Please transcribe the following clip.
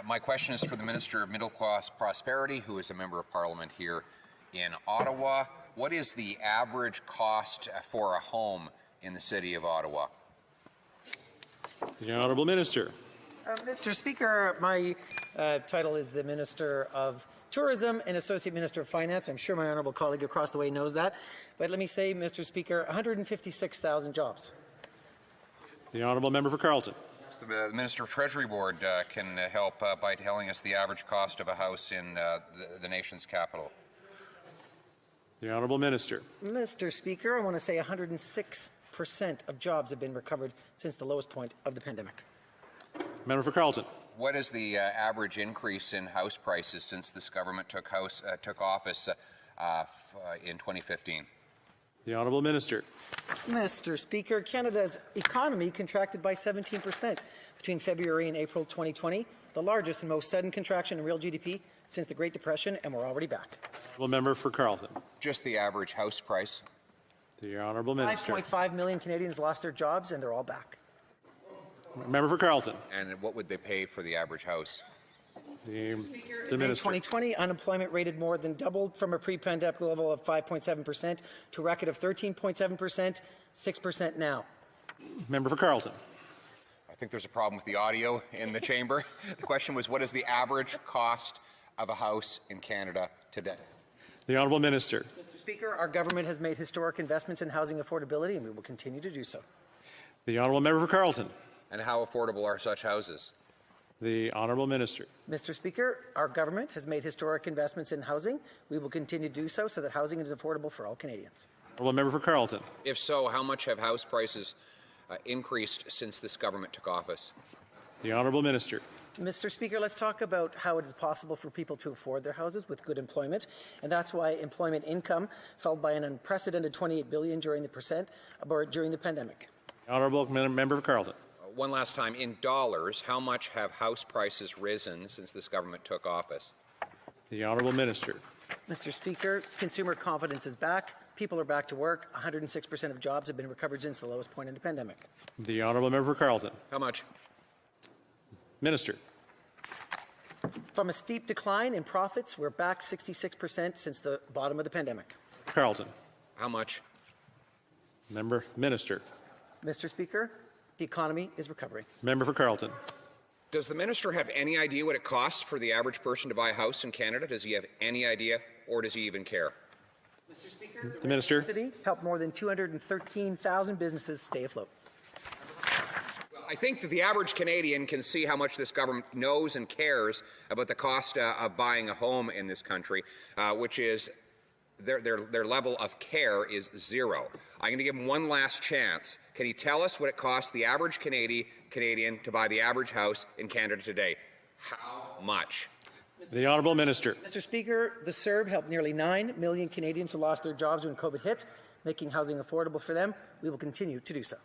My question is for the Minister of Middle Class Prosperity, who is a Member of Parliament here in Ottawa. What is the average cost for a home in the City of Ottawa? The Honourable Minister. Mr. Speaker, my title is the Minister of Tourism and Associate Minister of Finance. I'm sure my honourable colleague across the way knows that. But let me say, Mr. Speaker, 156,000 jobs. The Honourable Member for Carleton. The Minister of Treasury Board can help by telling us the average cost of a house in the nation's capital. The Honourable Minister. Mr. Speaker, I want to say 106% of jobs have been recovered since the lowest point of the pandemic. Member for Carleton. What is the average increase in house prices since this government took office in 2015? The Honourable Minister. Mr. Speaker, Canada's economy contracted by 17% between February and April 2020, the largest and most sudden contraction in real GDP since the Great Depression, and we're already back. Honourable Member for Carleton. Just the average house price. The Honourable Minister. 5.5 million Canadians lost their jobs, and they're all back. Member for Carleton. And what would they pay for the average house? The In Minister. 2020, unemployment rate had more than doubled from a pre-pandemic level of 5.7% to a record of 13.7%, 6% now. Member for Carleton. I think there's a problem with the audio in the chamber. The question was, what is the average cost of a house in Canada today? The Honourable Minister. Mr. Speaker, our government has made historic investments in housing affordability, and we will continue to do so. The Honourable Member for Carleton. And how affordable are such houses? The Honourable Minister. Mr. Speaker, our government has made historic investments in housing. We will continue to do so that housing is affordable for all Canadians. Honourable Member for Carleton. If so, how much have house prices increased since this government took office? The Honourable Minister. Mr. Speaker, let's talk about how it is possible for people to afford their houses with good employment, and that's why employment income fell by an unprecedented $28 billion during the pandemic. Honourable Member for Carleton. One last time, in dollars, how much have house prices risen since this government took office? The Honourable Minister. Mr. Speaker, consumer confidence is back. People are back to work. 106% of jobs have been recovered since the lowest point in the pandemic. The Honourable Member for Carleton. How much? Minister. From a steep decline in profits, we're back 66% since the bottom of the pandemic. Carleton. How much? Minister. Mr. Speaker, the economy is recovering. Member for Carleton. Does the minister have any idea what it costs for the average person to buy a house in Canada? Does he have any idea, or does he even care? Mr. Speaker, the Minister. City helped more than 213,000 businesses stay afloat. I think that the average Canadian can see how much this government knows and cares about the cost of buying a home in this country, which is their level of care is zero. I'm going to give him one last chance. Can he tell us what it costs the average Canadian to buy the average house in Canada today? How much? The Honourable Minister. Mr. Speaker, the CERB helped nearly 9 million Canadians who lost their jobs when COVID hit, making housing affordable for them. We will continue to do so.